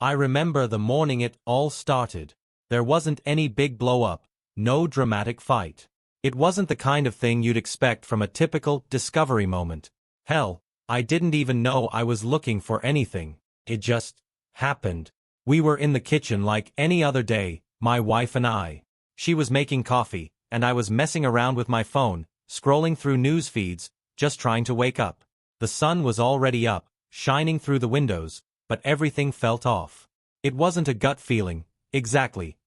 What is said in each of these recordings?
I remember the morning it all started. There wasn't any big blow-up, no dramatic fight. It wasn't the kind of thing you'd expect from a typical discovery moment. Hell, I didn't even know I was looking for anything. It just happened. We were in the kitchen like any other day, my wife and I. She was making coffee, and I was messing around with my phone, scrolling through news feeds, just trying to wake up. The sun was already up, shining through the windows, but everything felt off. It wasn't a gut feeling, exactly.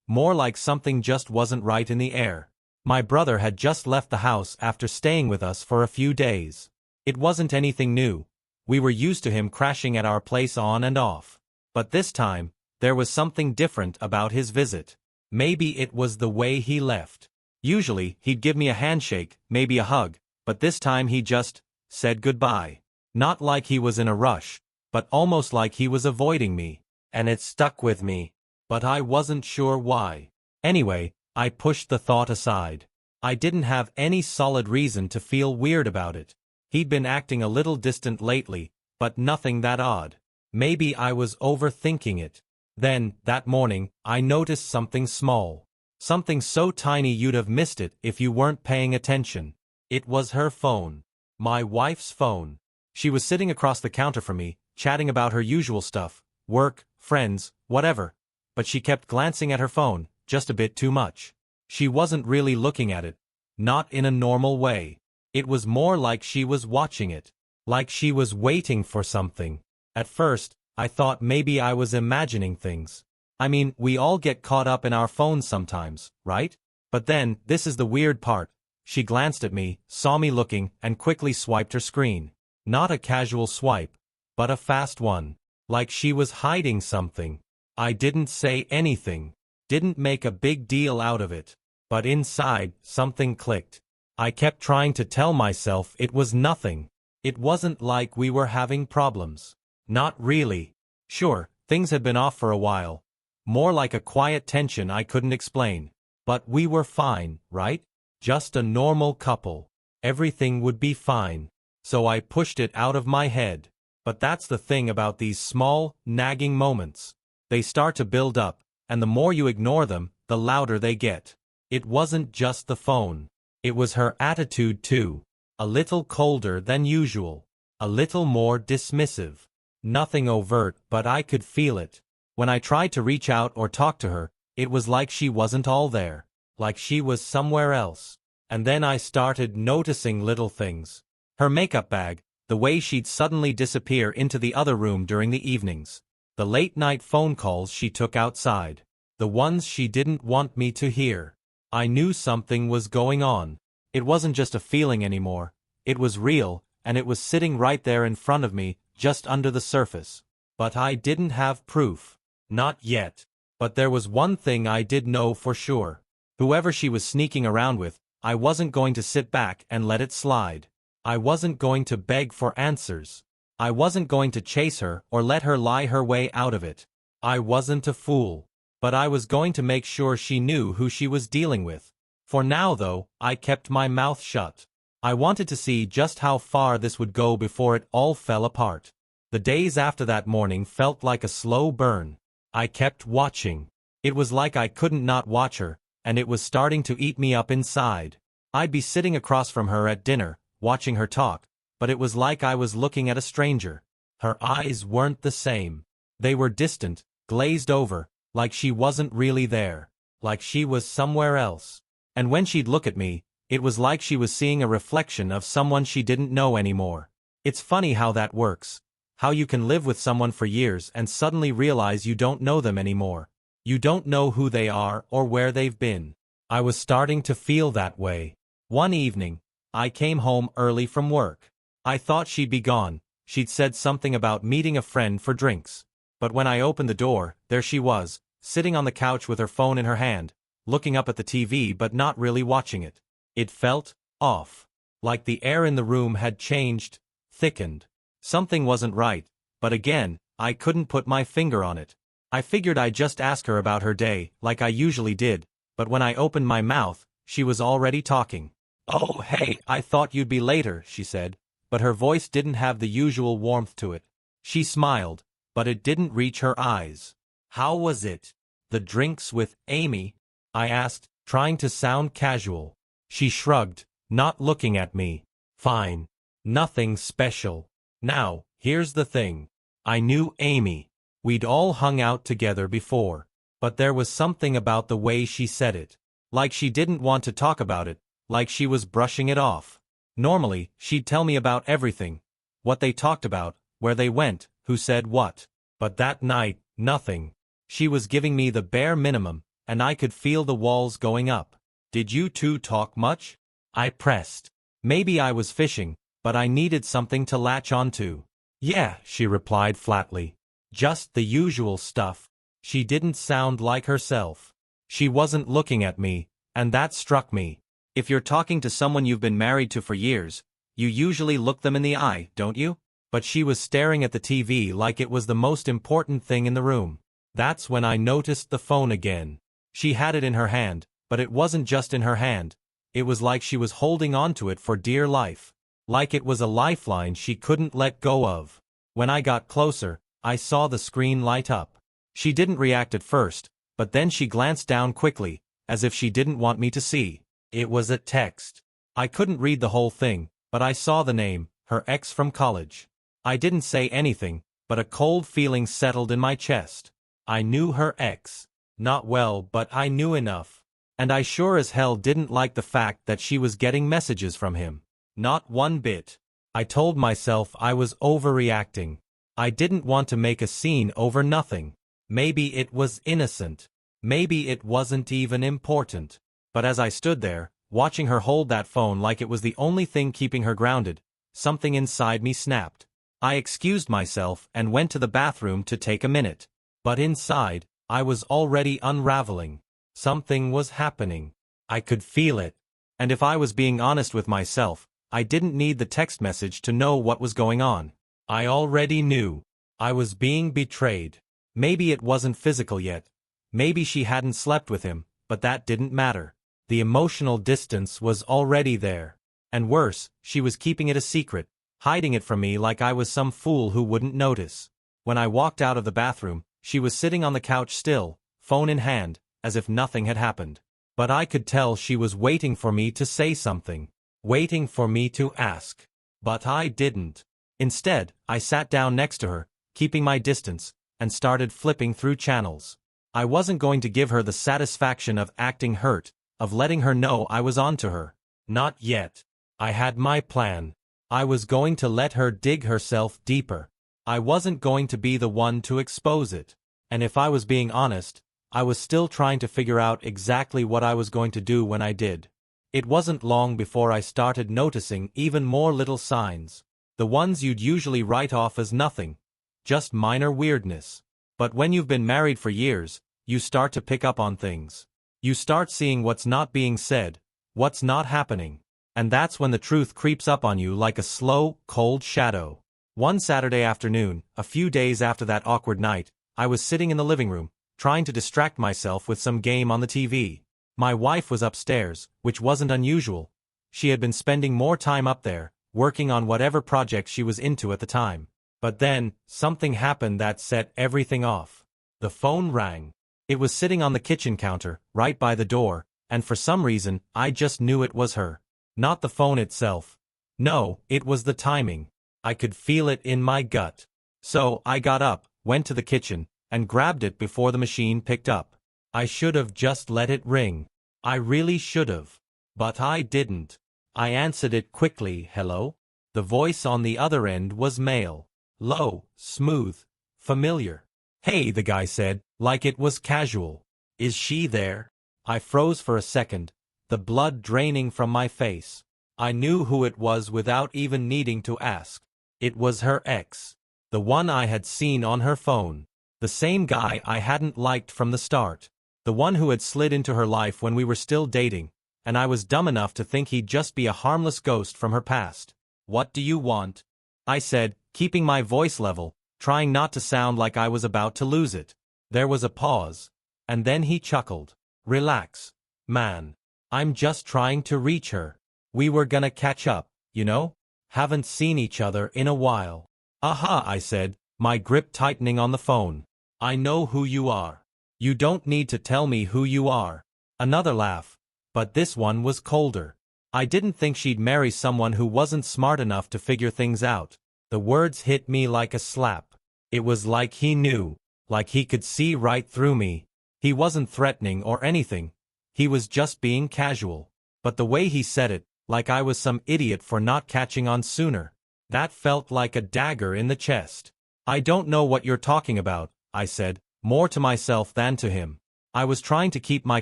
More like something just wasn't right in the air. My brother had just left the house after staying with us for a few days. It wasn't anything new. We were used to him crashing at our place on and off. But this time, there was something different about his visit. Maybe it was the way he left. Usually, he'd give me a handshake, maybe a hug, but this time he just said goodbye. Not like he was in a rush, but almost like he was avoiding me. And it stuck with me. But I wasn't sure why. Anyway, I pushed the thought aside. I didn't have any solid reason to feel weird about it. He'd been acting a little distant lately, but nothing that odd. Maybe I was overthinking it. Then, that morning, I noticed something small. Something so tiny you'd have missed it if you weren't paying attention. It was her phone. My wife's phone. She was sitting across the counter from me, chatting about her usual stuff, work, friends, whatever. But she kept glancing at her phone, just a bit too much. She wasn't really looking at it. Not in a normal way. It was more like she was watching it. Like she was waiting for something. At first, I thought maybe I was imagining things. I mean, we all get caught up in our phones sometimes, right? But then, this is the weird part. She glanced at me, saw me looking, and quickly swiped her screen. Not a casual swipe, but a fast one. Like she was hiding something. I didn't say anything. Didn't make a big deal out of it. But inside, something clicked. I kept trying to tell myself it was nothing. It wasn't like we were having problems. Not really. Sure, things had been off for a while. More like a quiet tension I couldn't explain. But we were fine, right? Just a normal couple. Everything would be fine. So I pushed it out of my head. But that's the thing about these small, nagging moments. They start to build up, and the more you ignore them, the louder they get. It wasn't just the phone. It was her attitude too. A little colder than usual. A little more dismissive. Nothing overt, but I could feel it. When I tried to reach out or talk to her, it was like she wasn't all there. Like she was somewhere else. And then I started noticing little things. Her makeup bag, the way she'd suddenly disappear into the other room during the evenings. The late-night phone calls she took outside. The ones she didn't want me to hear. I knew something was going on. It wasn't just a feeling anymore. It was real, and it was sitting right there in front of me, just under the surface. But I didn't have proof. Not yet. But there was one thing I did know for sure. Whoever she was sneaking around with, I wasn't going to sit back and let it slide. I wasn't going to beg for answers. I wasn't going to chase her or let her lie her way out of it. I wasn't a fool. But I was going to make sure she knew who she was dealing with. For now though, I kept my mouth shut. I wanted to see just how far this would go before it all fell apart. The days after that morning felt like a slow burn. I kept watching. It was like I couldn't not watch her, and it was starting to eat me up inside. I'd be sitting across from her at dinner, watching her talk, but it was like I was looking at a stranger. Her eyes weren't the same. They were distant, glazed over, like she wasn't really there. Like she was somewhere else. And when she'd look at me, it was like she was seeing a reflection of someone she didn't know anymore. It's funny how that works. How you can live with someone for years and suddenly realize you don't know them anymore. You don't know who they are or where they've been. I was starting to feel that way. One evening, I came home early from work. I thought she'd be gone. She'd said something about meeting a friend for drinks. But when I opened the door, there she was, sitting on the couch with her phone in her hand, looking up at the TV but not really watching it. It felt off. Like the air in the room had changed, thickened. Something wasn't right, but again, I couldn't put my finger on it. I figured I'd just ask her about her day, like I usually did, but when I opened my mouth, she was already talking. "Oh, hey, I thought you'd be later," she said, but her voice didn't have the usual warmth to it. She smiled, but it didn't reach her eyes. How was it? The drinks with Amy? I asked, trying to sound casual. She shrugged, not looking at me. Fine. Nothing special. Now, here's the thing. I knew Amy. We'd all hung out together before. But there was something about the way she said it. Like she didn't want to talk about it, like she was brushing it off. Normally, she'd tell me about everything. What they talked about, where they went, who said what. But that night, nothing. She was giving me the bare minimum, and I could feel the walls going up. Did you two talk much? I pressed. Maybe I was fishing, but I needed something to latch onto. Yeah, she replied flatly. Just the usual stuff. She didn't sound like herself. She wasn't looking at me, and that struck me. If you're talking to someone you've been married to for years, you usually look them in the eye, don't you? But she was staring at the TV like it was the most important thing in the room. That's when I noticed the phone again. She had it in her hand, but it wasn't just in her hand. It was like she was holding onto it for dear life. Like it was a lifeline she couldn't let go of. When I got closer, I saw the screen light up. She didn't react at first, but then she glanced down quickly, as if she didn't want me to see. It was a text. I couldn't read the whole thing, but I saw the name, her ex from college. I didn't say anything, but a cold feeling settled in my chest. I knew her ex. Not well, but I knew enough. And I sure as hell didn't like the fact that she was getting messages from him. Not one bit. I told myself I was overreacting. I didn't want to make a scene over nothing. Maybe it was innocent. Maybe it wasn't even important. But as I stood there, watching her hold that phone like it was the only thing keeping her grounded, something inside me snapped. I excused myself and went to the bathroom to take a minute. But inside, I was already unraveling. Something was happening. I could feel it. And if I was being honest with myself, I didn't need the text message to know what was going on. I already knew. I was being betrayed. Maybe it wasn't physical yet. Maybe she hadn't slept with him, but that didn't matter. The emotional distance was already there. And worse, she was keeping it a secret, hiding it from me like I was some fool who wouldn't notice. When I walked out of the bathroom, she was sitting on the couch still, phone in hand, as if nothing had happened. But I could tell she was waiting for me to say something. Waiting for me to ask. But I didn't. Instead, I sat down next to her, keeping my distance, and started flipping through channels. I wasn't going to give her the satisfaction of acting hurt, of letting her know I was on to her. Not yet. I had my plan. I was going to let her dig herself deeper. I wasn't going to be the one to expose it. And if I was being honest, I was still trying to figure out exactly what I was going to do when I did. It wasn't long before I started noticing even more little signs. The ones you'd usually write off as nothing. Just minor weirdness. But when you've been married for years, you start to pick up on things. You start seeing what's not being said, what's not happening. And that's when the truth creeps up on you like a slow, cold shadow. One Saturday afternoon, a few days after that awkward night, I was sitting in the living room, trying to distract myself with some game on the TV. My wife was upstairs, which wasn't unusual. She had been spending more time up there, working on whatever project she was into at the time. But then, something happened that set everything off. The phone rang. It was sitting on the kitchen counter, right by the door, and for some reason, I just knew it was her. Not the phone itself. No, it was the timing. I could feel it in my gut. So, I got up, went to the kitchen, and grabbed it before the machine picked up. I should have just let it ring. I really should have. But I didn't. I answered it quickly. Hello? The voice on the other end was male. Low, smooth, familiar. Hey, the guy said, like it was casual. Is she there? I froze for a second, the blood draining from my face. I knew who it was without even needing to ask. It was her ex. The one I had seen on her phone. The same guy I hadn't liked from the start. The one who had slid into her life when we were still dating, and I was dumb enough to think he'd just be a harmless ghost from her past. What do you want? I said, keeping my voice level, trying not to sound like I was about to lose it. There was a pause, and then he chuckled. Relax, man. I'm just trying to reach her. We were gonna catch up, you know? Haven't seen each other in a while. Aha, I said, my grip tightening on the phone. I know who you are. You don't need to tell me who you are. Another laugh. But this one was colder. I didn't think she'd marry someone who wasn't smart enough to figure things out. The words hit me like a slap. It was like he knew. Like he could see right through me. He wasn't threatening or anything. He was just being casual. But the way he said it, like I was some idiot for not catching on sooner. That felt like a dagger in the chest. I don't know what you're talking about, I said, more to myself than to him. I was trying to keep my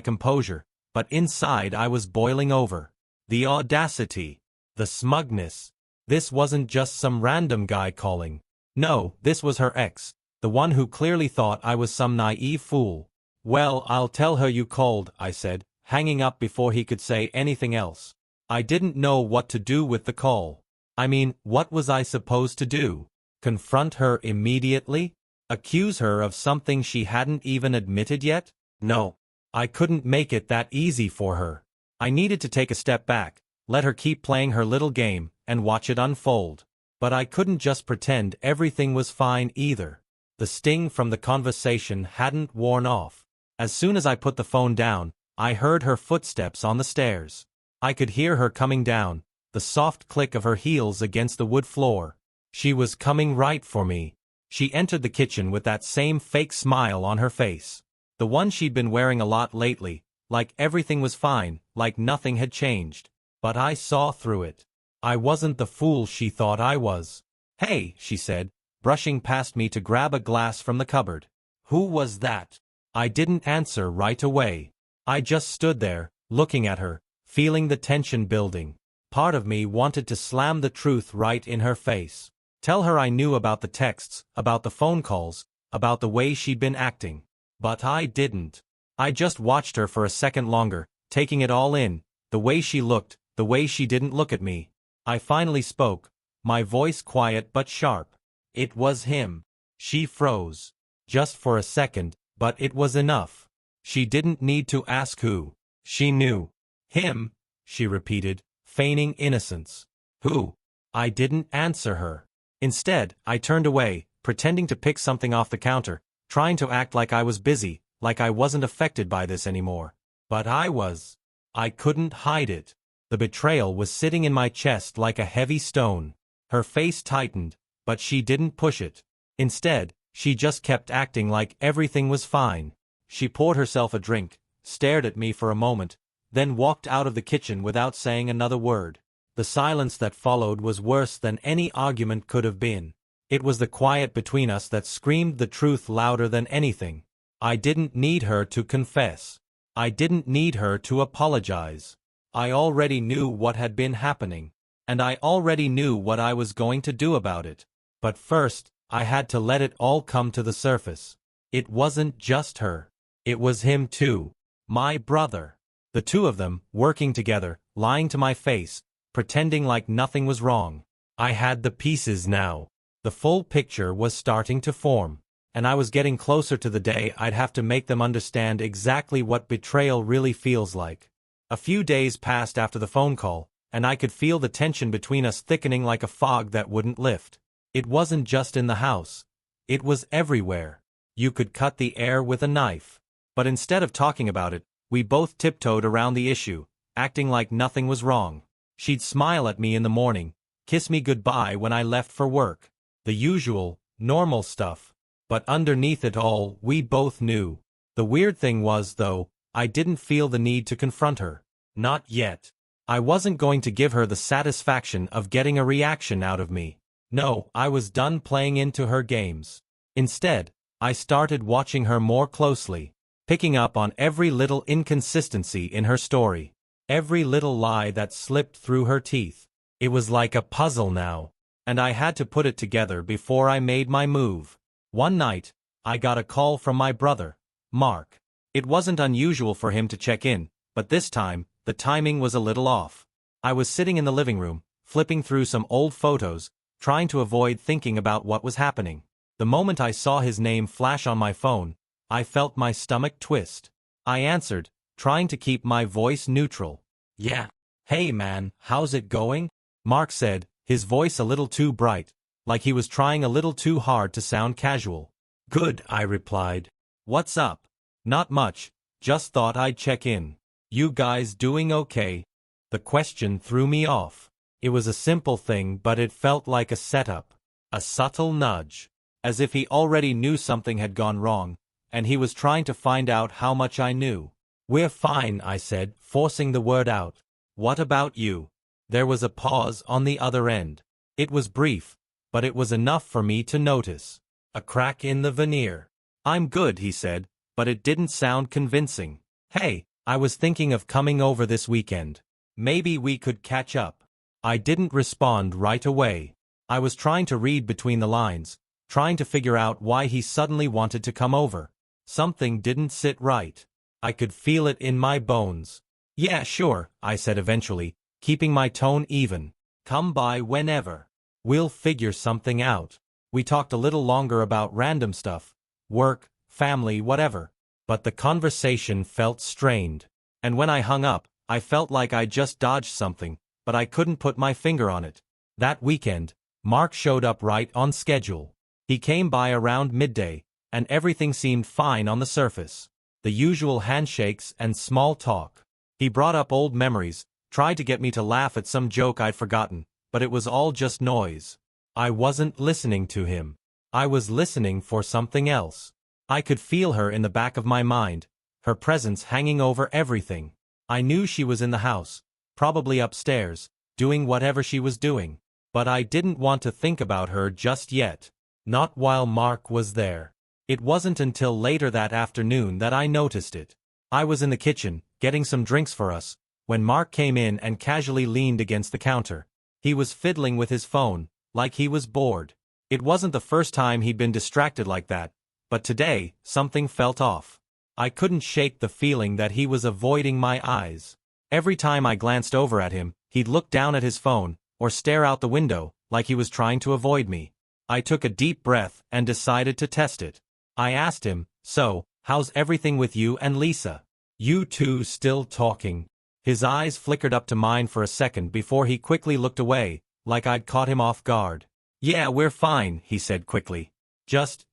composure, but inside I was boiling over. The audacity. The smugness. This wasn't just some random guy calling. No, this was her ex, the one who clearly thought I was some naive fool. Well, I'll tell her you called, I said, hanging up before he could say anything else. I didn't know what to do with the call. I mean, what was I supposed to do? Confront her immediately? Accuse her of something she hadn't even admitted yet? No. I couldn't make it that easy for her. I needed to take a step back, let her keep playing her little game, and watch it unfold. But I couldn't just pretend everything was fine either. The sting from the conversation hadn't worn off. As soon as I put the phone down, I heard her footsteps on the stairs. I could hear her coming down, the soft click of her heels against the wood floor. She was coming right for me. She entered the kitchen with that same fake smile on her face. The one she'd been wearing a lot lately, like everything was fine, like nothing had changed. But I saw through it. I wasn't the fool she thought I was. "Hey," she said, brushing past me to grab a glass from the cupboard. "Who was that?" I didn't answer right away. I just stood there, looking at her, feeling the tension building. Part of me wanted to slam the truth right in her face. Tell her I knew about the texts, about the phone calls, about the way she'd been acting. But I didn't. I just watched her for a second longer, taking it all in, the way she looked, the way she didn't look at me. I finally spoke, my voice quiet but sharp. It was him. She froze. Just for a second, but it was enough. She didn't need to ask who. She knew. "Him," she repeated, feigning innocence. "Who?" I didn't answer her. Instead, I turned away, pretending to pick something off the counter, trying to act like I was busy, like I wasn't affected by this anymore. But I was. I couldn't hide it. The betrayal was sitting in my chest like a heavy stone. Her face tightened, but she didn't push it. Instead, she just kept acting like everything was fine. She poured herself a drink, stared at me for a moment, then walked out of the kitchen without saying another word. The silence that followed was worse than any argument could have been. It was the quiet between us that screamed the truth louder than anything. I didn't need her to confess. I didn't need her to apologize. I already knew what had been happening, and I already knew what I was going to do about it. But first, I had to let it all come to the surface. It wasn't just her. It was him too. My brother. The two of them, working together, lying to my face, pretending like nothing was wrong. I had the pieces now. The full picture was starting to form, and I was getting closer to the day I'd have to make them understand exactly what betrayal really feels like. A few days passed after the phone call, and I could feel the tension between us thickening like a fog that wouldn't lift. It wasn't just in the house. It was everywhere. You could cut the air with a knife. But instead of talking about it, we both tiptoed around the issue, acting like nothing was wrong. She'd smile at me in the morning, kiss me goodbye when I left for work. The usual, normal stuff. But underneath it all, we both knew. The weird thing was, though, I didn't feel the need to confront her. Not yet. I wasn't going to give her the satisfaction of getting a reaction out of me. No, I was done playing into her games. Instead, I started watching her more closely, picking up on every little inconsistency in her story, every little lie that slipped through her teeth. It was like a puzzle now, and I had to put it together before I made my move. One night, I got a call from my brother, Mark. It wasn't unusual for him to check in, but this time, the timing was a little off. I was sitting in the living room, flipping through some old photos, trying to avoid thinking about what was happening. The moment I saw his name flash on my phone, I felt my stomach twist. I answered, trying to keep my voice neutral. "Yeah. Hey man, how's it going?" Mark said, his voice a little too bright. like he was trying a little too hard to sound casual. "Good," I replied. "What's up?" "Not much, just thought I'd check in. You guys doing okay?" The question threw me off. It was a simple thing, but it felt like a setup. A subtle nudge. As if he already knew something had gone wrong, and he was trying to find out how much I knew. "We're fine," I said, forcing the word out. "What about you?" There was a pause on the other end. It was brief, but it was enough for me to notice. A crack in the veneer. "I'm good," he said, but it didn't sound convincing. "Hey, I was thinking of coming over this weekend. Maybe we could catch up." I didn't respond right away. I was trying to read between the lines, trying to figure out why he suddenly wanted to come over. Something didn't sit right. I could feel it in my bones. "Yeah, sure," I said eventually, keeping my tone even. "Come by whenever. We'll figure something out." We talked a little longer about random stuff, work, family, whatever. But the conversation felt strained. And when I hung up, I felt like I just dodged something, but I couldn't put my finger on it. That weekend, Mark showed up right on schedule. He came by around midday, and everything seemed fine on the surface. The usual handshakes and small talk. He brought up old memories, tried to get me to laugh at some joke I'd forgotten, but it was all just noise. I wasn't listening to him. I was listening for something else. I could feel her in the back of my mind, her presence hanging over everything. I knew she was in the house, probably upstairs, doing whatever she was doing. But I didn't want to think about her just yet. Not while Mark was there. It wasn't until later that afternoon that I noticed it. I was in the kitchen, getting some drinks for us, when Mark came in and casually leaned against the counter. He was fiddling with his phone, like he was bored. It wasn't the first time he'd been distracted like that, but today, something felt off. I couldn't shake the feeling that he was avoiding my eyes. Every time I glanced over at him, he'd look down at his phone, or stare out the window, like he was trying to avoid me. I took a deep breath and decided to test it. I asked him, "So, how's everything with you and Lisa? You two still talking?" His eyes flickered up to mine for a second before he quickly looked away, like I'd caught him off guard. "Yeah, we're fine," he said quickly. "Just,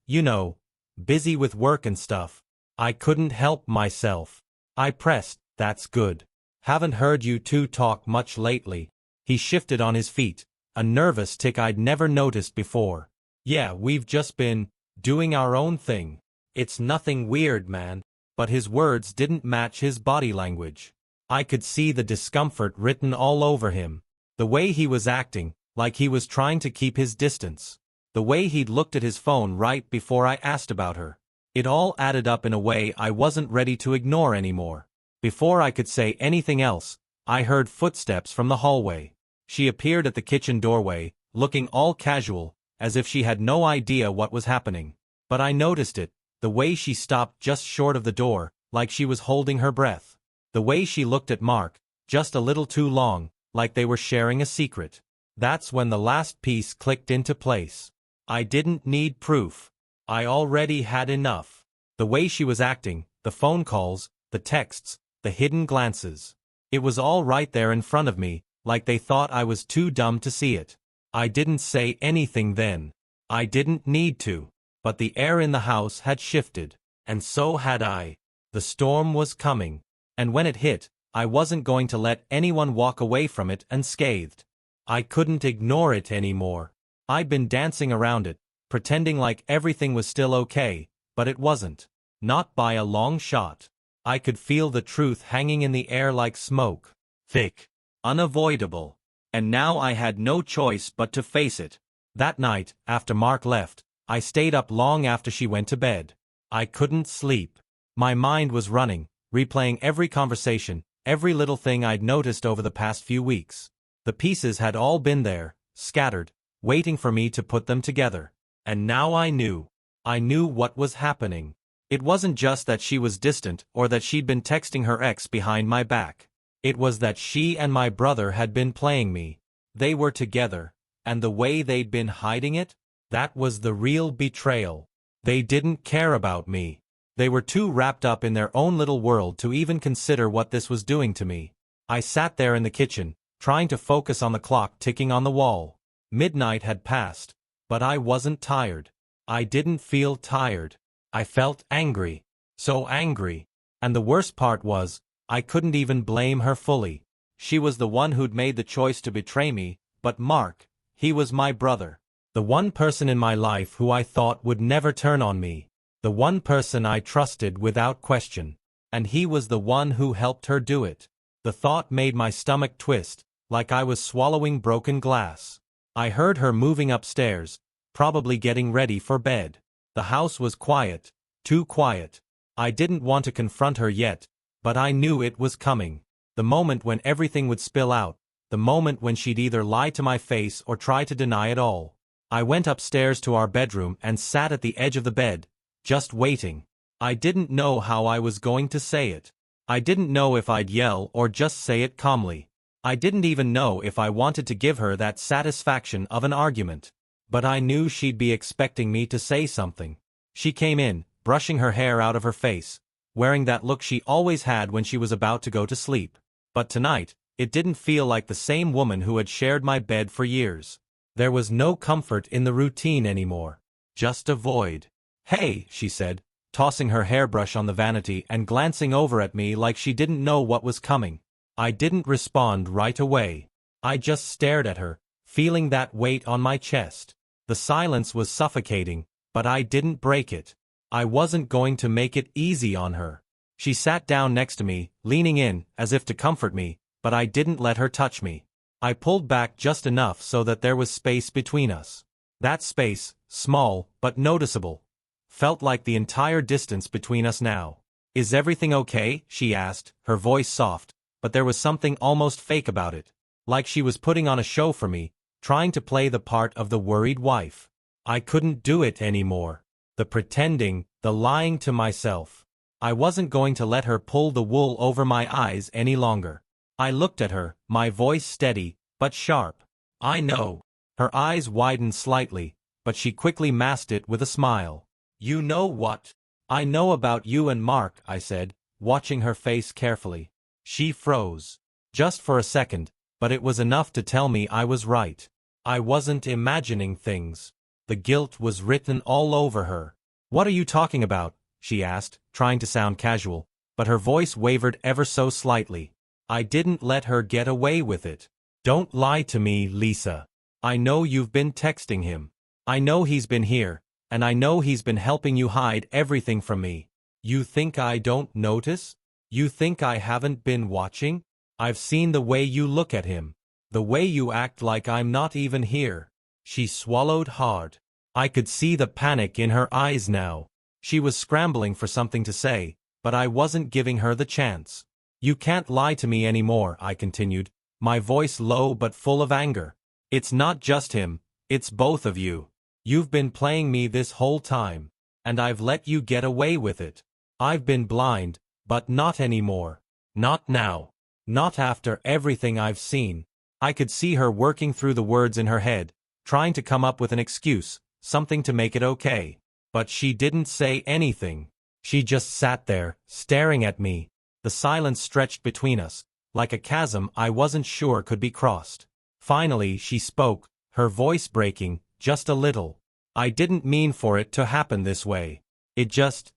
busy with work and stuff." I couldn't help myself. I pressed, "That's good. Haven't heard you two talk much lately." He shifted on his feet, a nervous tick I'd never noticed before. "Yeah, we've just been doing our own thing. It's nothing weird, man." But his words didn't match his body language. I could see the discomfort written all over him. The way he was acting, like he was trying to keep his distance. The way he'd looked at his phone right before I asked about her. It all added up in a way I wasn't ready to ignore anymore. Before I could say anything else, I heard footsteps from the hallway. She appeared at the kitchen doorway, looking all casual, as if she had no idea what was happening. But I noticed it, the way she stopped just short of the door, like she was holding her breath. The way she looked at Mark, just a little too long, like they were sharing a secret. That's when the last piece clicked into place. I didn't need proof. I already had enough. The way she was acting, the phone calls, the texts, the hidden glances. It was all right there in front of me, like they thought I was too dumb to see it. I didn't say anything then. I didn't need to. But the air in the house had shifted. And so had I. The storm was coming. And when it hit, I wasn't going to let anyone walk away from it unscathed. I couldn't ignore it anymore. I'd been dancing around it, pretending like everything was still okay, but it wasn't. Not by a long shot. I could feel the truth hanging in the air like smoke. Thick. Unavoidable. And now I had no choice but to face it. That night, after Mark left, I stayed up long after she went to bed. I couldn't sleep. My mind was running, replaying every conversation, every little thing I'd noticed over the past few weeks. The pieces had all been there, scattered, waiting for me to put them together. And now I knew. I knew what was happening. It wasn't just that she was distant or that she'd been texting her ex behind my back. It was that she and my brother had been playing me. They were together, and the way they'd been hiding it, that was the real betrayal. They didn't care about me. They were too wrapped up in their own little world to even consider what this was doing to me. I sat there in the kitchen, trying to focus on the clock ticking on the wall. Midnight had passed. But I wasn't tired. I didn't feel tired. I felt angry. So angry. And the worst part was, I couldn't even blame her fully. She was the one who'd made the choice to betray me, but Mark, he was my brother. The one person in my life who I thought would never turn on me. The one person I trusted without question. And he was the one who helped her do it. The thought made my stomach twist, like I was swallowing broken glass. I heard her moving upstairs, probably getting ready for bed. The house was quiet, too quiet. I didn't want to confront her yet, but I knew it was coming. The moment when everything would spill out, the moment when she'd either lie to my face or try to deny it all. I went upstairs to our bedroom and sat at the edge of the bed, just waiting. I didn't know how I was going to say it. I didn't know if I'd yell or just say it calmly. I didn't even know if I wanted to give her that satisfaction of an argument. But I knew she'd be expecting me to say something. She came in, brushing her hair out of her face, wearing that look she always had when she was about to go to sleep. But tonight, it didn't feel like the same woman who had shared my bed for years. There was no comfort in the routine anymore. Just a void. "Hey," she said, tossing her hairbrush on the vanity and glancing over at me like she didn't know what was coming. I didn't respond right away. I just stared at her, feeling that weight on my chest. The silence was suffocating, but I didn't break it. I wasn't going to make it easy on her. She sat down next to me, leaning in, as if to comfort me, but I didn't let her touch me. I pulled back just enough so that there was space between us. That space, small but noticeable, felt like the entire distance between us now. "Is everything okay?" she asked, her voice soft, but there was something almost fake about it. Like she was putting on a show for me, trying to play the part of the worried wife. I couldn't do it anymore. The pretending, the lying to myself. I wasn't going to let her pull the wool over my eyes any longer. I looked at her, my voice steady, but sharp. "I know." Her eyes widened slightly, but she quickly masked it with a smile. "You know what?" "I know about you and Mark," I said, watching her face carefully. She froze. Just for a second, but it was enough to tell me I was right. I wasn't imagining things. The guilt was written all over her. "What are you talking about?" she asked, trying to sound casual, but her voice wavered ever so slightly. I didn't let her get away with it. "Don't lie to me, Lisa. I know you've been texting him. I know he's been here, and I know he's been helping you hide everything from me. You think I don't notice? You think I haven't been watching? I've seen the way you look at him. The way you act like I'm not even here." She swallowed hard. I could see the panic in her eyes now. She was scrambling for something to say, but I wasn't giving her the chance. "You can't lie to me anymore," I continued, my voice low but full of anger. "It's not just him, it's both of you. You've been playing me this whole time, and I've let you get away with it. I've been blind, but not anymore. Not now. Not after everything I've seen." I could see her working through the words in her head, trying to come up with an excuse, something to make it okay. But she didn't say anything. She just sat there, staring at me. The silence stretched between us, like a chasm I wasn't sure could be crossed. Finally she spoke, her voice breaking, just a little. "I didn't mean for it to happen this way. It just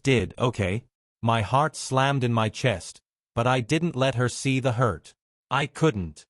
did, okay?" My heart slammed in my chest, but I didn't let her see the hurt. I couldn't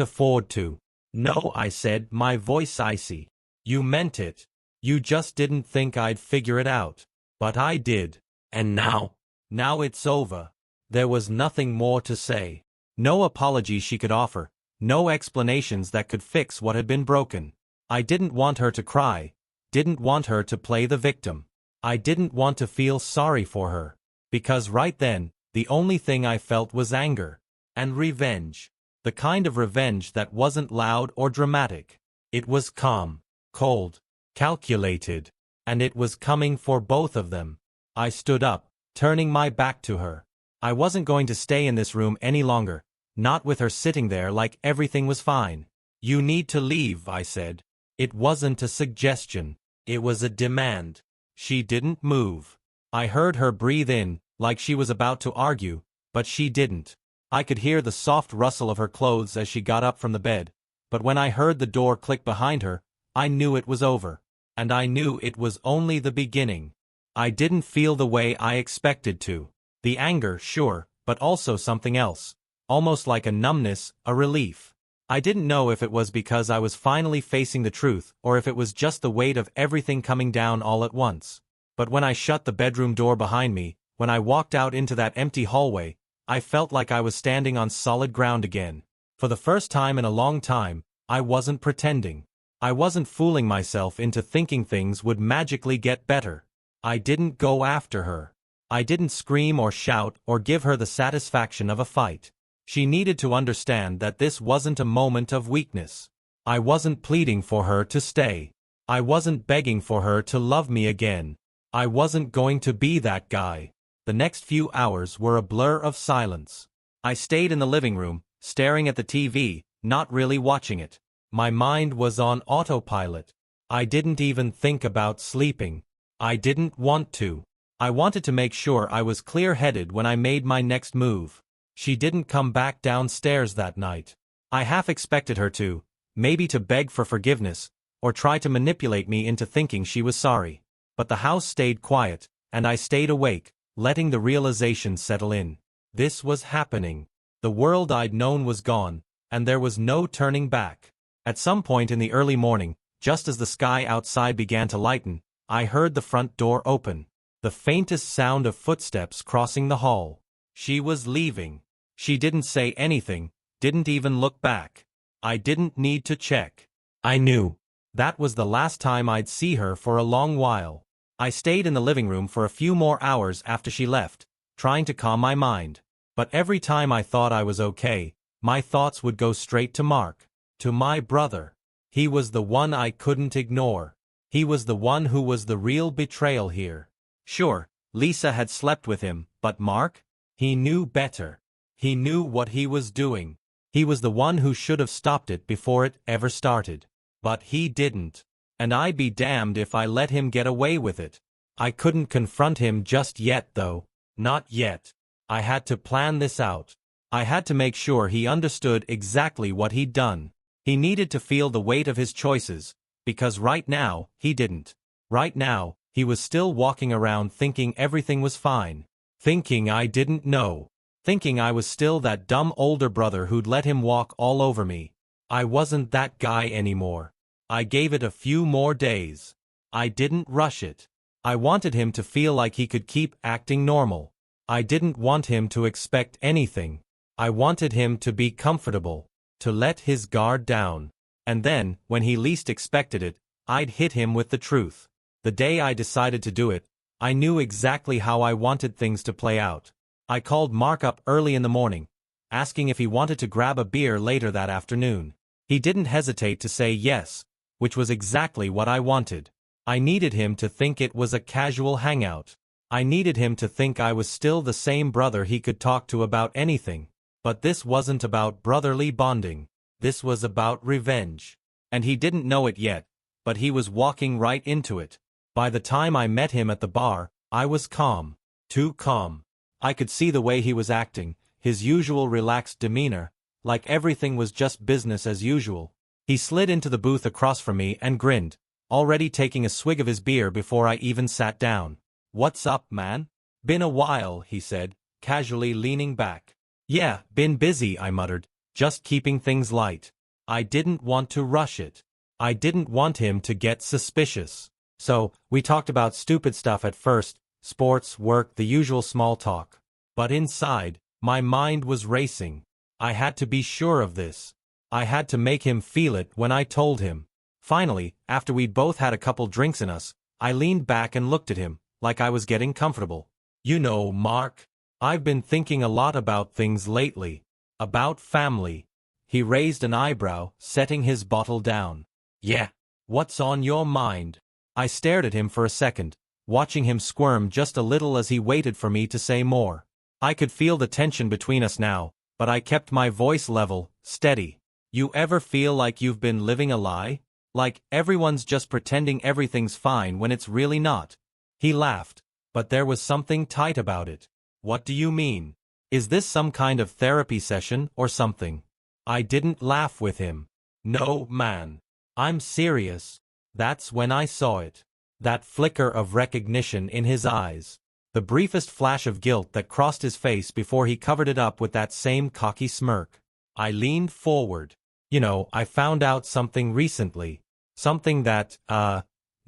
afford to. "No," I said, my voice icy. "You meant it. You just didn't think I'd figure it out. But I did. And now it's over." There was nothing more to say. No apology she could offer, no explanations that could fix what had been broken. I didn't want her to cry, didn't want her to play the victim. I didn't want to feel sorry for her. Because right then, the only thing I felt was anger. And revenge. The kind of revenge that wasn't loud or dramatic. It was calm, cold, calculated. And it was coming for both of them. I stood up, turning my back to her. I wasn't going to stay in this room any longer, not with her sitting there like everything was fine. "You need to leave," I said. It wasn't a suggestion. It was a demand. She didn't move. I heard her breathe in, like she was about to argue, but she didn't. I could hear the soft rustle of her clothes as she got up from the bed, but when I heard the door click behind her, I knew it was over. And I knew it was only the beginning. I didn't feel the way I expected to. The anger, sure, but also something else. Almost like a numbness, a relief. I didn't know if it was because I was finally facing the truth or if it was just the weight of everything coming down all at once. But when I shut the bedroom door behind me, when I walked out into that empty hallway, I felt like I was standing on solid ground again. For the first time in a long time, I wasn't pretending. I wasn't fooling myself into thinking things would magically get better. I didn't go after her. I didn't scream or shout or give her the satisfaction of a fight. She needed to understand that this wasn't a moment of weakness. I wasn't pleading for her to stay. I wasn't begging for her to love me again. I wasn't going to be that guy. The next few hours were a blur of silence. I stayed in the living room, staring at the TV, not really watching it. My mind was on autopilot. I didn't even think about sleeping. I didn't want to. I wanted to make sure I was clear-headed when I made my next move. She didn't come back downstairs that night. I half expected her to, maybe to beg for forgiveness, or try to manipulate me into thinking she was sorry. But the house stayed quiet, and I stayed awake, letting the realization settle in. This was happening. The world I'd known was gone, and there was no turning back. At some point in the early morning, just as the sky outside began to lighten, I heard the front door open. The faintest sound of footsteps crossing the hall. She was leaving. She didn't say anything, didn't even look back. I didn't need to check. I knew. That was the last time I'd see her for a long while. I stayed in the living room for a few more hours after she left, trying to calm my mind. But every time I thought I was okay, my thoughts would go straight to Mark, to my brother. He was the one I couldn't ignore. He was the one who was the real betrayal here. Sure, Lisa had slept with him, but Mark? He knew better. He knew what he was doing. He was the one who should have stopped it before it ever started. But he didn't. And I'd be damned if I let him get away with it. I couldn't confront him just yet though. Not yet. I had to plan this out. I had to make sure he understood exactly what he'd done. He needed to feel the weight of his choices, because right now, he didn't. Right now, he was still walking around thinking everything was fine. Thinking I didn't know. Thinking I was still that dumb older brother who'd let him walk all over me. I wasn't that guy anymore. I gave it a few more days. I didn't rush it. I wanted him to feel like he could keep acting normal. I didn't want him to expect anything. I wanted him to be comfortable, to let his guard down. And then, when he least expected it, I'd hit him with the truth. The day I decided to do it, I knew exactly how I wanted things to play out. I called Mark up early in the morning, asking if he wanted to grab a beer later that afternoon. He didn't hesitate to say yes, which was exactly what I wanted. I needed him to think it was a casual hangout. I needed him to think I was still the same brother he could talk to about anything. But this wasn't about brotherly bonding. This was about revenge. And he didn't know it yet, but he was walking right into it. By the time I met him at the bar, I was calm. Too calm. I could see the way he was acting, his usual relaxed demeanor, like everything was just business as usual. He slid into the booth across from me and grinned, already taking a swig of his beer before I even sat down. "What's up, man?" "Been a while," he said, casually leaning back. "Yeah, been busy," I muttered, just keeping things light. I didn't want to rush it. I didn't want him to get suspicious. So, we talked about stupid stuff at first, sports, work, the usual small talk. But inside, my mind was racing. I had to be sure of this. I had to make him feel it when I told him. Finally, after we'd both had a couple drinks in us, I leaned back and looked at him, like I was getting comfortable. "You know, Mark, I've been thinking a lot about things lately. About family." He raised an eyebrow, setting his bottle down. "Yeah? What's on your mind?" I stared at him for a second, watching him squirm just a little as he waited for me to say more. I could feel the tension between us now, but I kept my voice level, steady. "You ever feel like you've been living a lie? Like everyone's just pretending everything's fine when it's really not?" He laughed, but there was something tight about it. "What do you mean? Is this some kind of therapy session or something?" I didn't laugh with him. "No, man. I'm serious. That's when I saw it. That flicker of recognition in his eyes. The briefest flash of guilt that crossed his face before he covered it up with that same cocky smirk. I leaned forward. You know, I found out something recently. Something that,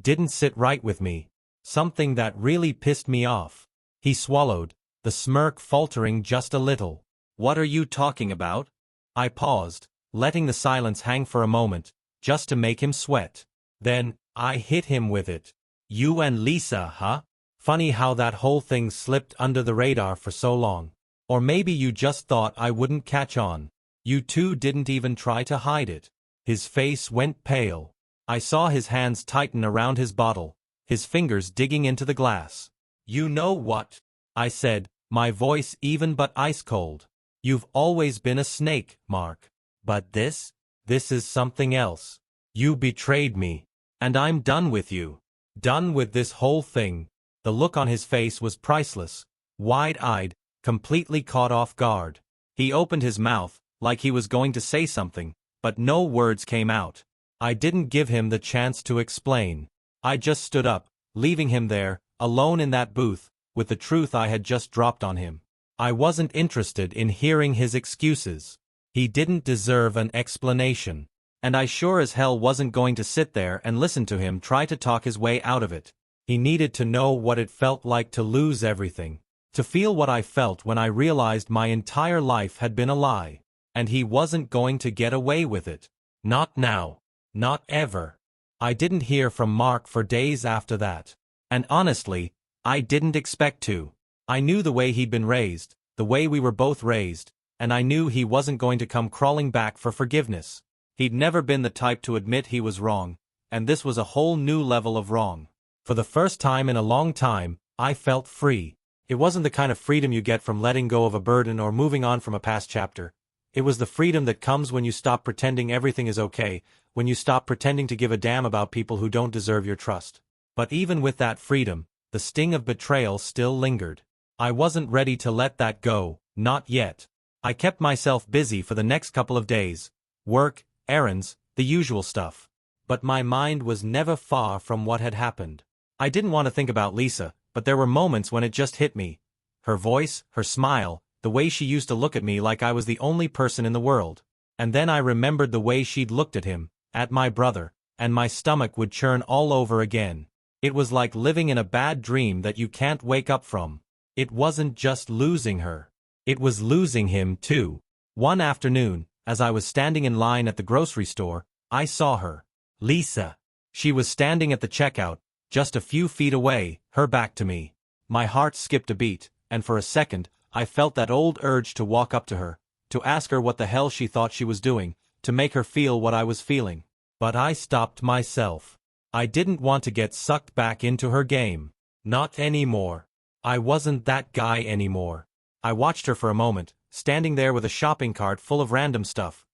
didn't sit right with me. Something that really pissed me off. He swallowed, the smirk faltering just a little. What are you talking about? I paused, letting the silence hang for a moment, just to make him sweat. Then, I hit him with it. You and Lisa, huh? Funny how that whole thing slipped under the radar for so long. Or maybe you just thought I wouldn't catch on. You two didn't even try to hide it. His face went pale. I saw his hands tighten around his bottle, his fingers digging into the glass. You know what? I said, my voice even but ice cold. You've always been a snake, Mark. But this is something else. You betrayed me. And I'm done with you. Done with this whole thing. The look on his face was priceless. Wide-eyed, completely caught off guard. He opened his mouth, like he was going to say something, but no words came out. I didn't give him the chance to explain. I just stood up, leaving him there, alone in that booth, with the truth I had just dropped on him. I wasn't interested in hearing his excuses. He didn't deserve an explanation. And I sure as hell wasn't going to sit there and listen to him try to talk his way out of it. He needed to know what it felt like to lose everything. To feel what I felt when I realized my entire life had been a lie. And he wasn't going to get away with it. Not now. Not ever. I didn't hear from Mark for days after that. And honestly, I didn't expect to. I knew the way he'd been raised, the way we were both raised, and I knew he wasn't going to come crawling back for forgiveness. He'd never been the type to admit he was wrong, and this was a whole new level of wrong. For the first time in a long time, I felt free. It wasn't the kind of freedom you get from letting go of a burden or moving on from a past chapter. It was the freedom that comes when you stop pretending everything is okay, when you stop pretending to give a damn about people who don't deserve your trust. But even with that freedom, the sting of betrayal still lingered. I wasn't ready to let that go, not yet. I kept myself busy for the next couple of days. Work, errands, the usual stuff. But my mind was never far from what had happened. I didn't want to think about Lisa, but there were moments when it just hit me. Her voice, her smile, the way she used to look at me like I was the only person in the world. And then I remembered the way she'd looked at him, at my brother, and my stomach would churn all over again. It was like living in a bad dream that you can't wake up from. It wasn't just losing her. It was losing him too. One afternoon, as I was standing in line at the grocery store, I saw her. Lisa. She was standing at the checkout, just a few feet away, her back to me. My heart skipped a beat, and for a second, I felt that old urge to walk up to her, to ask her what the hell she thought she was doing, to make her feel what I was feeling. But I stopped myself. I didn't want to get sucked back into her game. Not anymore. I wasn't that guy anymore. I watched her for a moment, standing there with a shopping cart full of random stuff.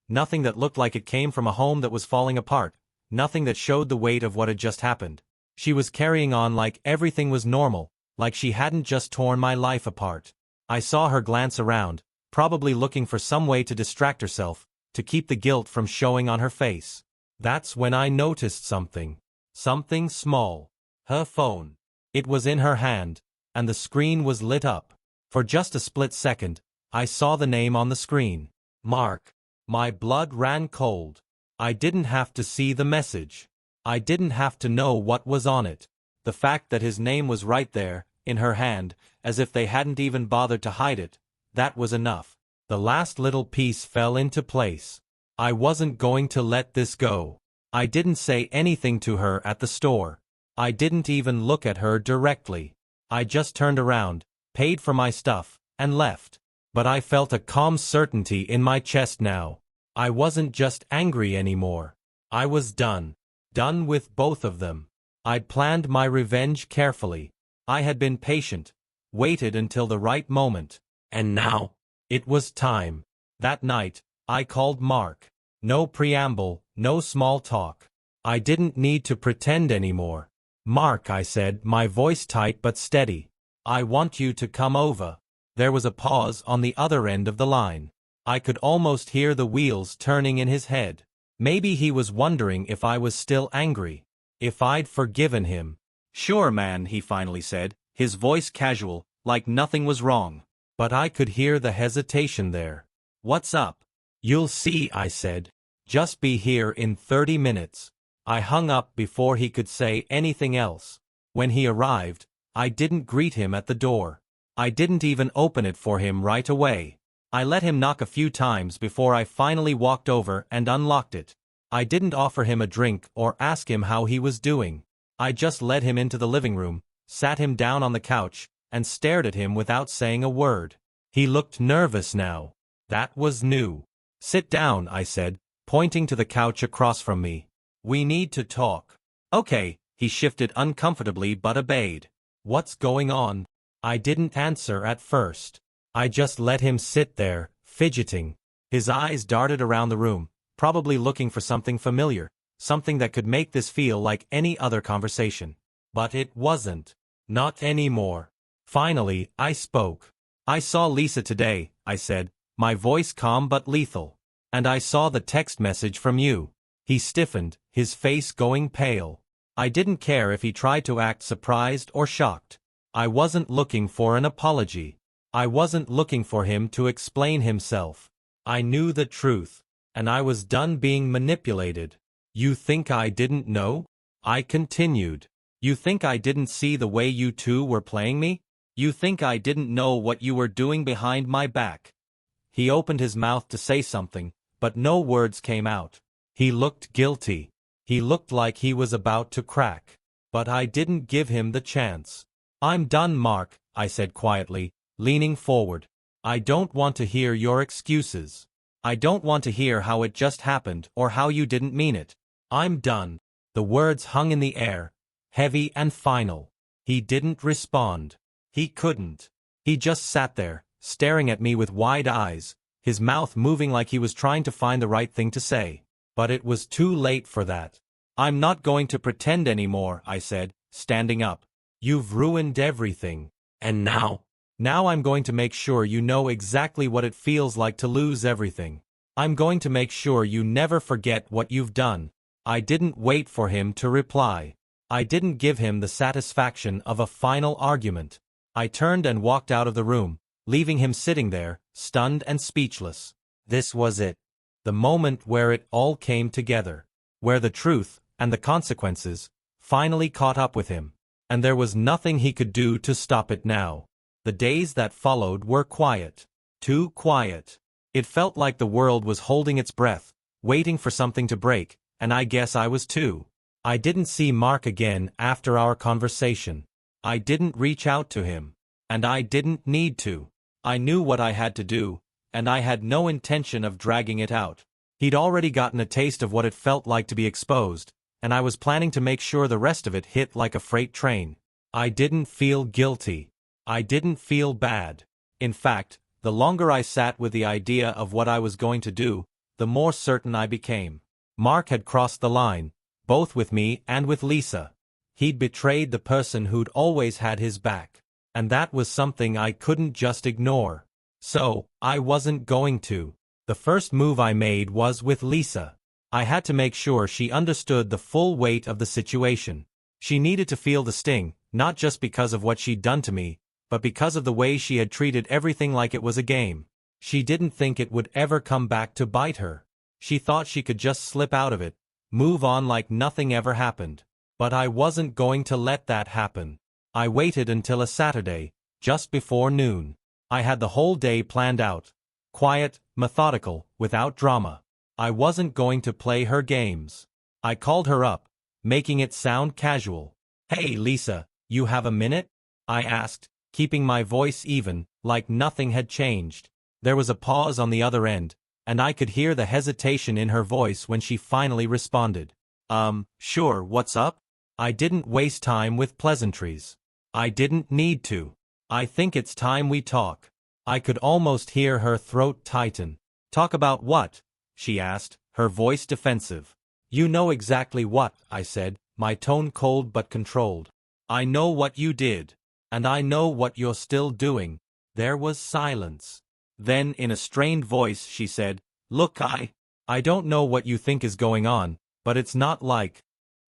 Nothing that looked like it came from a home that was falling apart. Nothing that showed the weight of what had just happened. She was carrying on like everything was normal, like she hadn't just torn my life apart. I saw her glance around, probably looking for some way to distract herself, to keep the guilt from showing on her face. That's when I noticed something. Something small. Her phone. It was in her hand, and the screen was lit up. For just a split second, I saw the name on the screen. Mark. My blood ran cold. I didn't have to see the message. I didn't have to know what was on it. The fact that his name was right there, in her hand, as if they hadn't even bothered to hide it, that was enough. The last little piece fell into place. I wasn't going to let this go. I didn't say anything to her at the store. I didn't even look at her directly. I just turned around, paid for my stuff, and left. But I felt a calm certainty in my chest now. I wasn't just angry anymore. I was done. Done with both of them. I'd planned my revenge carefully. I had been patient, waited until the right moment. And now, it was time. That night, I called Mark. No preamble, no small talk. I didn't need to pretend anymore. Mark, I said, my voice tight but steady. I want you to come over. There was a pause on the other end of the line. I could almost hear the wheels turning in his head. Maybe he was wondering if I was still angry. If I'd forgiven him. Sure, man, he finally said, his voice casual, like nothing was wrong. But I could hear the hesitation there. What's up? You'll see, I said. Just be here in 30 minutes. I hung up before he could say anything else. When he arrived, I didn't greet him at the door. I didn't even open it for him right away. I let him knock a few times before I finally walked over and unlocked it. I didn't offer him a drink or ask him how he was doing. I just led him into the living room, sat him down on the couch, and stared at him without saying a word. He looked nervous now. That was new. Sit down, I said, pointing to the couch across from me. We need to talk. Okay, he shifted uncomfortably but obeyed. What's going on? I didn't answer at first. I just let him sit there, fidgeting. His eyes darted around the room, probably looking for something familiar, something that could make this feel like any other conversation. But it wasn't. Not anymore. Finally, I spoke. I saw Lisa today, I said, my voice calm but lethal. And I saw the text message from you. He stiffened, his face going pale. I didn't care if he tried to act surprised or shocked. I wasn't looking for an apology. I wasn't looking for him to explain himself. I knew the truth, and I was done being manipulated. You think I didn't know? I continued. You think I didn't see the way you two were playing me? You think I didn't know what you were doing behind my back? He opened his mouth to say something, but no words came out. He looked guilty. He looked like he was about to crack. But I didn't give him the chance. I'm done, Mark, I said quietly, leaning forward. I don't want to hear your excuses. I don't want to hear how it just happened or how you didn't mean it. I'm done. The words hung in the air, heavy and final. He didn't respond. He couldn't. He just sat there, staring at me with wide eyes, his mouth moving like he was trying to find the right thing to say. But it was too late for that. I'm not going to pretend anymore, I said, standing up. You've ruined everything. And now? Now I'm going to make sure you know exactly what it feels like to lose everything. I'm going to make sure you never forget what you've done. I didn't wait for him to reply. I didn't give him the satisfaction of a final argument. I turned and walked out of the room, leaving him sitting there, stunned and speechless. This was it. The moment where it all came together. Where the truth, and the consequences, finally caught up with him. And there was nothing he could do to stop it now. The days that followed were quiet. Too quiet. It felt like the world was holding its breath, waiting for something to break, and I guess I was too. I didn't see Mark again after our conversation. I didn't reach out to him. And I didn't need to. I knew what I had to do, and I had no intention of dragging it out. He'd already gotten a taste of what it felt like to be exposed, and I was planning to make sure the rest of it hit like a freight train. I didn't feel guilty. I didn't feel bad. In fact, the longer I sat with the idea of what I was going to do, the more certain I became. Mark had crossed the line, both with me and with Lisa. He'd betrayed the person who'd always had his back. And that was something I couldn't just ignore. So, I wasn't going to. The first move I made was with Lisa. I had to make sure she understood the full weight of the situation. She needed to feel the sting, not just because of what she'd done to me, but because of the way she had treated everything like it was a game. She didn't think it would ever come back to bite her. She thought she could just slip out of it, move on like nothing ever happened. But I wasn't going to let that happen. I waited until a Saturday, just before noon. I had the whole day planned out. Quiet, methodical, without drama. I wasn't going to play her games. I called her up, making it sound casual. Hey Lisa, you have a minute? I asked, keeping my voice even, like nothing had changed. There was a pause on the other end, and I could hear the hesitation in her voice when she finally responded. Sure, what's up? I didn't waste time with pleasantries. I didn't need to. I think it's time we talk. I could almost hear her throat tighten. Talk about what? She asked, her voice defensive. You know exactly what, I said, my tone cold but controlled. I know what you did. And I know what you're still doing. There was silence. Then in a strained voice she said, Look, I don't know what you think is going on, but it's not like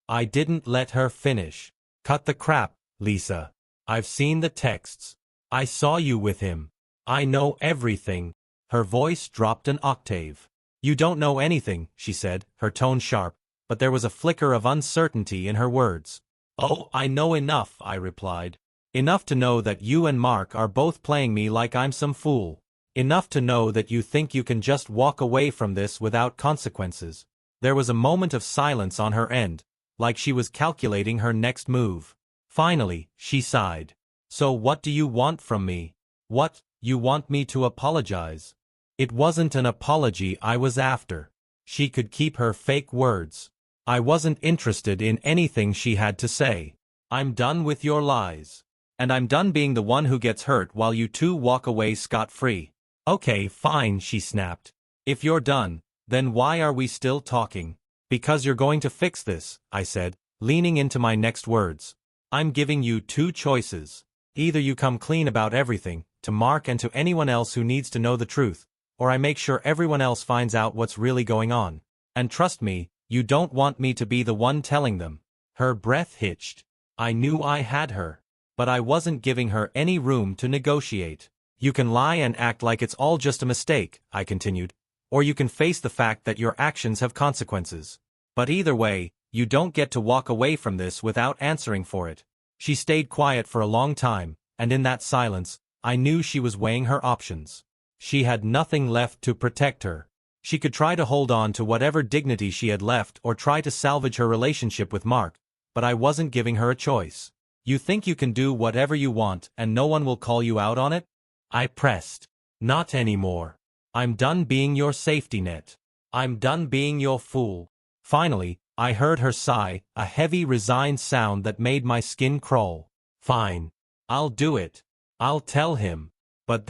I didn't let her finish. Cut the crap, Lisa. I've seen the texts. I saw you with him. I know everything. Her voice dropped an octave. You don't know anything, she said, her tone sharp, but there was a flicker of uncertainty in her words. Oh, I know enough, I replied. Enough to know that you and Mark are both playing me like I'm some fool. Enough to know that you think you can just walk away from this without consequences. There was a moment of silence on her end, like she was calculating her next move. Finally, she sighed. So what do you want from me? What, you want me to apologize? It wasn't an apology I was after. She could keep her fake words. I wasn't interested in anything she had to say. I'm done with your lies. And I'm done being the one who gets hurt while you two walk away scot-free. Okay, fine, she snapped. If you're done, then why are we still talking? Because you're going to fix this, I said, leaning into my next words. I'm giving you two choices. Either you come clean about everything, to Mark and to anyone else who needs to know the truth, or I make sure everyone else finds out what's really going on. And trust me, you don't want me to be the one telling them. Her breath hitched. I knew I had her. But I wasn't giving her any room to negotiate. You can lie and act like it's all just a mistake, I continued, or you can face the fact that your actions have consequences. But either way, you don't get to walk away from this without answering for it. She stayed quiet for a long time, and in that silence, I knew she was weighing her options. She had nothing left to protect her. She could try to hold on to whatever dignity she had left or try to salvage her relationship with Mark, but I wasn't giving her a choice. You think you can do whatever you want and no one will call you out on it? I pressed. Not anymore. I'm done being your safety net. I'm done being your fool. Finally, I heard her sigh, a heavy resigned sound that made my skin crawl. Fine. I'll do it. I'll tell him. But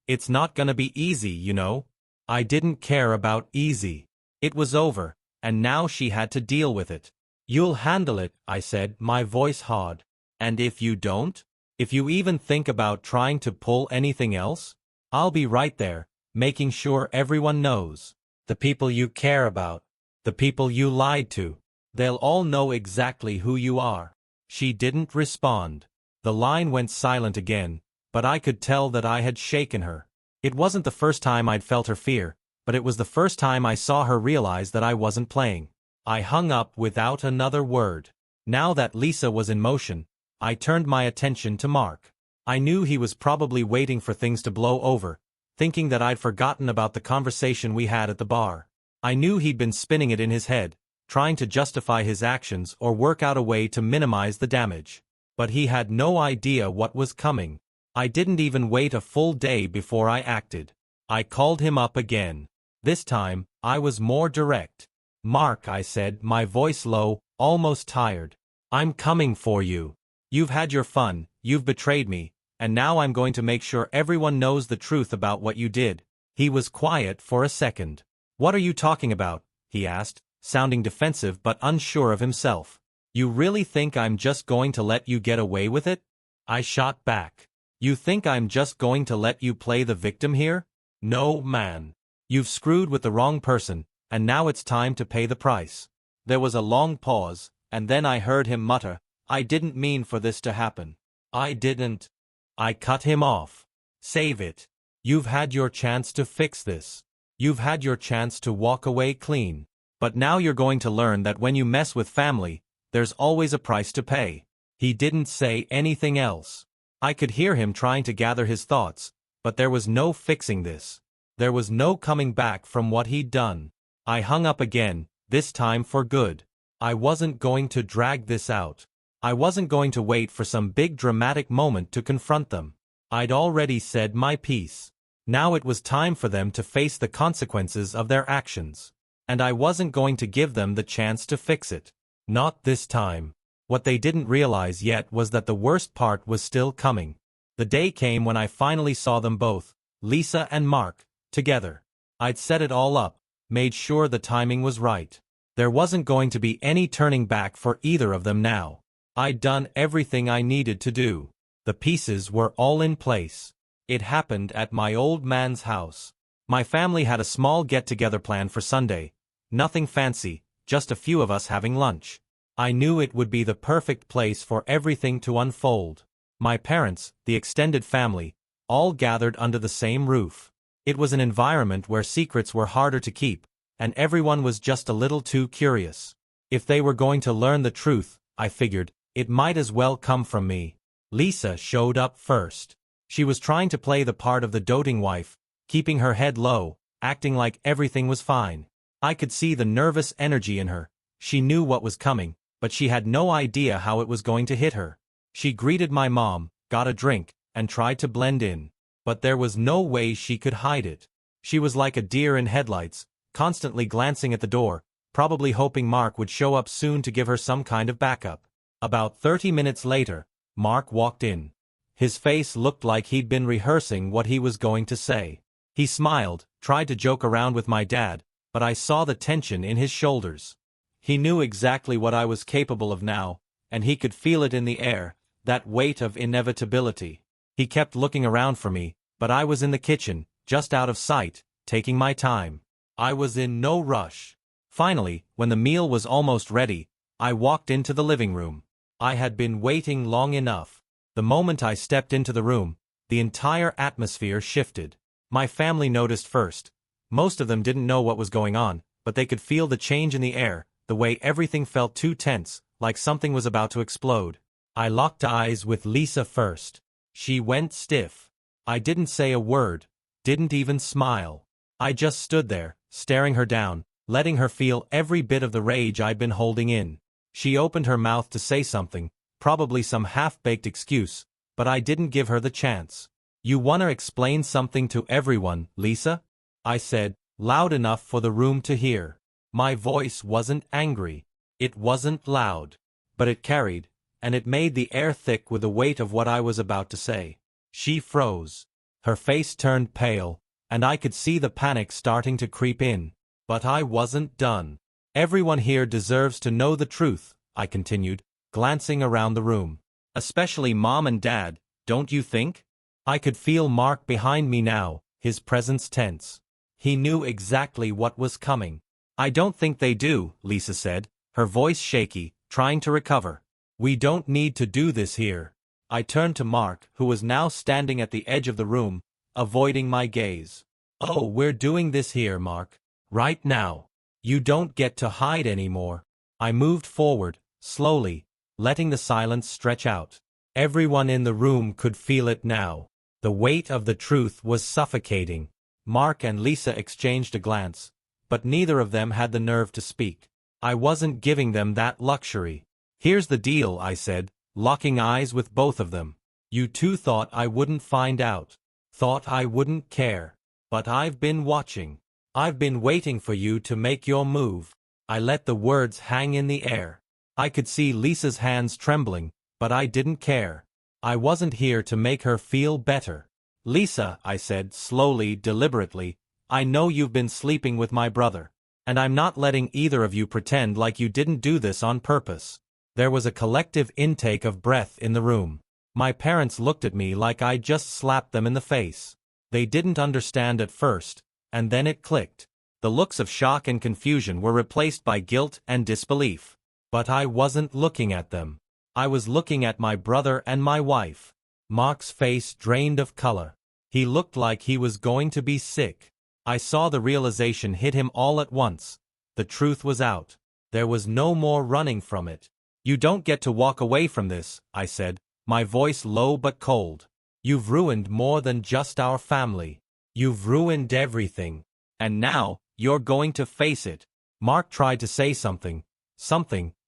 it's not gonna be easy, you know? I didn't care about easy. It was over, and now she had to deal with it. You'll handle it, I said, my voice hard. And if you don't? If you even think about trying to pull anything else? I'll be right there, making sure everyone knows. The people you care about. The people you lied to. They'll all know exactly who you are. She didn't respond. The line went silent again, but I could tell that I had shaken her. It wasn't the first time I'd felt her fear, but it was the first time I saw her realize that I wasn't playing. I hung up without another word. Now that Lisa was in motion, I turned my attention to Mark. I knew he was probably waiting for things to blow over, thinking that I'd forgotten about the conversation we had at the bar. I knew he'd been spinning it in his head, trying to justify his actions or work out a way to minimize the damage. But he had no idea what was coming. I didn't even wait a full day before I acted. I called him up again. This time, I was more direct. Mark, I said, my voice low, almost tired. I'm coming for you. You've had your fun, you've betrayed me, and now I'm going to make sure everyone knows the truth about what you did. He was quiet for a second. What are you talking about? He asked, sounding defensive but unsure of himself. You really think I'm just going to let you get away with it? I shot back. You think I'm just going to let you play the victim here? No, man. You've screwed with the wrong person, and now it's time to pay the price. There was a long pause, and then I heard him mutter, I didn't mean for this to happen. I didn't. I cut him off. Save it. You've had your chance to fix this. You've had your chance to walk away clean. But now you're going to learn that when you mess with family, there's always a price to pay. He didn't say anything else. I could hear him trying to gather his thoughts, but there was no fixing this. There was no coming back from what he'd done. I hung up again, this time for good. I wasn't going to drag this out. I wasn't going to wait for some big dramatic moment to confront them. I'd already said my piece. Now it was time for them to face the consequences of their actions. And I wasn't going to give them the chance to fix it. Not this time. What they didn't realize yet was that the worst part was still coming. The day came when I finally saw them both, Lisa and Mark, together. I'd set it all up, made sure the timing was right. There wasn't going to be any turning back for either of them now. I'd done everything I needed to do. The pieces were all in place. It happened at my old man's house. My family had a small get-together planned for Sunday. Nothing fancy, just a few of us having lunch. I knew it would be the perfect place for everything to unfold. My parents, the extended family, all gathered under the same roof. It was an environment where secrets were harder to keep, and everyone was just a little too curious. If they were going to learn the truth, I figured, it might as well come from me. Lisa showed up first. She was trying to play the part of the doting wife, keeping her head low, acting like everything was fine. I could see the nervous energy in her. She knew what was coming, but she had no idea how it was going to hit her. She greeted my mom, got a drink, and tried to blend in. But there was no way she could hide it. She was like a deer in headlights, constantly glancing at the door, probably hoping Mark would show up soon to give her some kind of backup. About 30 minutes later, Mark walked in. His face looked like he'd been rehearsing what he was going to say. He smiled, tried to joke around with my dad, but I saw the tension in his shoulders. He knew exactly what I was capable of now, and he could feel it in the air, that weight of inevitability. He kept looking around for me, but I was in the kitchen, just out of sight, taking my time. I was in no rush. Finally, when the meal was almost ready, I walked into the living room. I had been waiting long enough. The moment I stepped into the room, the entire atmosphere shifted. My family noticed first. Most of them didn't know what was going on, but they could feel the change in the air, the way everything felt too tense, like something was about to explode. I locked eyes with Lisa first. She went stiff. I didn't say a word, didn't even smile. I just stood there, staring her down, letting her feel every bit of the rage I'd been holding in. She opened her mouth to say something, probably some half-baked excuse, but I didn't give her the chance. "You wanna explain something to everyone, Lisa?" I said, loud enough for the room to hear. My voice wasn't angry. It wasn't loud. But it carried, and it made the air thick with the weight of what I was about to say. She froze. Her face turned pale, and I could see the panic starting to creep in. But I wasn't done. "Everyone here deserves to know the truth," I continued, glancing around the room. "Especially Mom and Dad, don't you think?" I could feel Mark behind me now, his presence tense. He knew exactly what was coming. "I don't think they do," Lisa said, her voice shaky, trying to recover. "We don't need to do this here." I turned to Mark, who was now standing at the edge of the room, avoiding my gaze. "Oh, we're doing this here, Mark. Right now. You don't get to hide anymore." I moved forward, slowly, letting the silence stretch out. Everyone in the room could feel it now. The weight of the truth was suffocating. Mark and Lisa exchanged a glance, but neither of them had the nerve to speak. I wasn't giving them that luxury. "Here's the deal," I said, locking eyes with both of them. "You two thought I wouldn't find out. Thought I wouldn't care. But I've been watching. I've been waiting for you to make your move." I let the words hang in the air. I could see Lisa's hands trembling, but I didn't care. I wasn't here to make her feel better. "Lisa," I said slowly, deliberately, "I know you've been sleeping with my brother. And I'm not letting either of you pretend like you didn't do this on purpose." There was a collective intake of breath in the room. My parents looked at me like I'd just slapped them in the face. They didn't understand at first, and then it clicked. The looks of shock and confusion were replaced by guilt and disbelief. But I wasn't looking at them. I was looking at my brother and my wife. Mark's face drained of color. He looked like he was going to be sick. I saw the realization hit him all at once. The truth was out. There was no more running from it. "You don't get to walk away from this," I said, my voice low but cold. "You've ruined more than just our family. You've ruined everything. And now, you're going to face it." Mark tried to say something,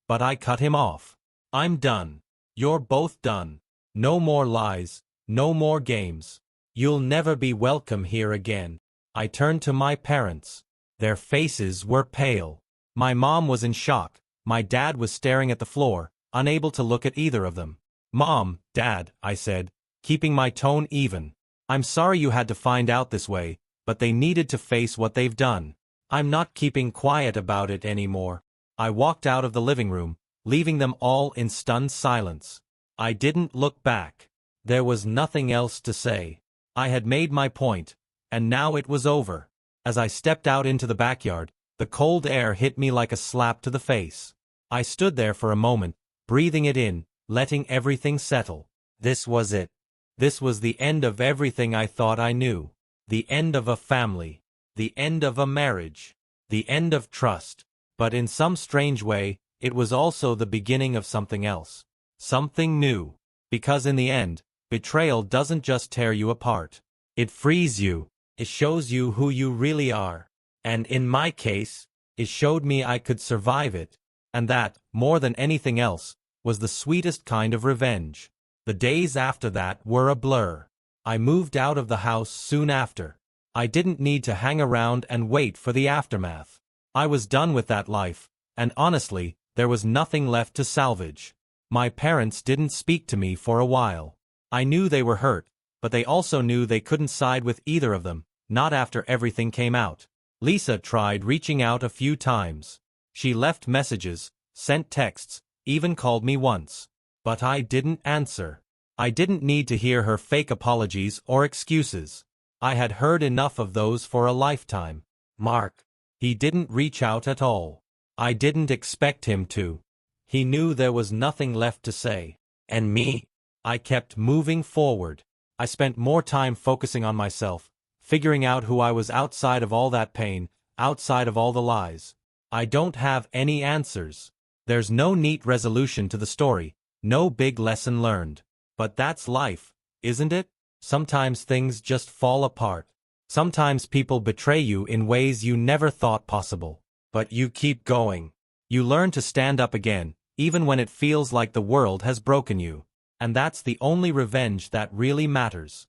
but I cut him off. "I'm done. You're both done. No more lies, no more games. You'll never be welcome here again." I turned to my parents. Their faces were pale. My mom was in shock. My dad was staring at the floor, unable to look at either of them. "Mom, Dad," I said, keeping my tone even. "I'm sorry you had to find out this way, but they needed to face what they've done. I'm not keeping quiet about it anymore." I walked out of the living room, leaving them all in stunned silence. I didn't look back. There was nothing else to say. I had made my point, and now it was over. As I stepped out into the backyard, the cold air hit me like a slap to the face. I stood there for a moment, breathing it in, letting everything settle. This was it. This was the end of everything I thought I knew. The end of a family. The end of a marriage. The end of trust. But in some strange way, it was also the beginning of something else. Something new. Because in the end, betrayal doesn't just tear you apart. It frees you. It shows you who you really are. And in my case, it showed me I could survive it. And that, more than anything else, was the sweetest kind of revenge. The days after that were a blur. I moved out of the house soon after. I didn't need to hang around and wait for the aftermath. I was done with that life, and honestly, there was nothing left to salvage. My parents didn't speak to me for a while. I knew they were hurt, but they also knew they couldn't side with either of them, not after everything came out. Lisa tried reaching out a few times. She left messages, sent texts, even called me once. But I didn't answer. I didn't need to hear her fake apologies or excuses. I had heard enough of those for a lifetime. Mark. He didn't reach out at all. I didn't expect him to. He knew there was nothing left to say. And me? I kept moving forward. I spent more time focusing on myself, figuring out who I was outside of all that pain, outside of all the lies. I don't have any answers. There's no neat resolution to the story, no big lesson learned. But that's life, isn't it? Sometimes things just fall apart. Sometimes people betray you in ways you never thought possible. But you keep going. You learn to stand up again, even when it feels like the world has broken you. And that's the only revenge that really matters.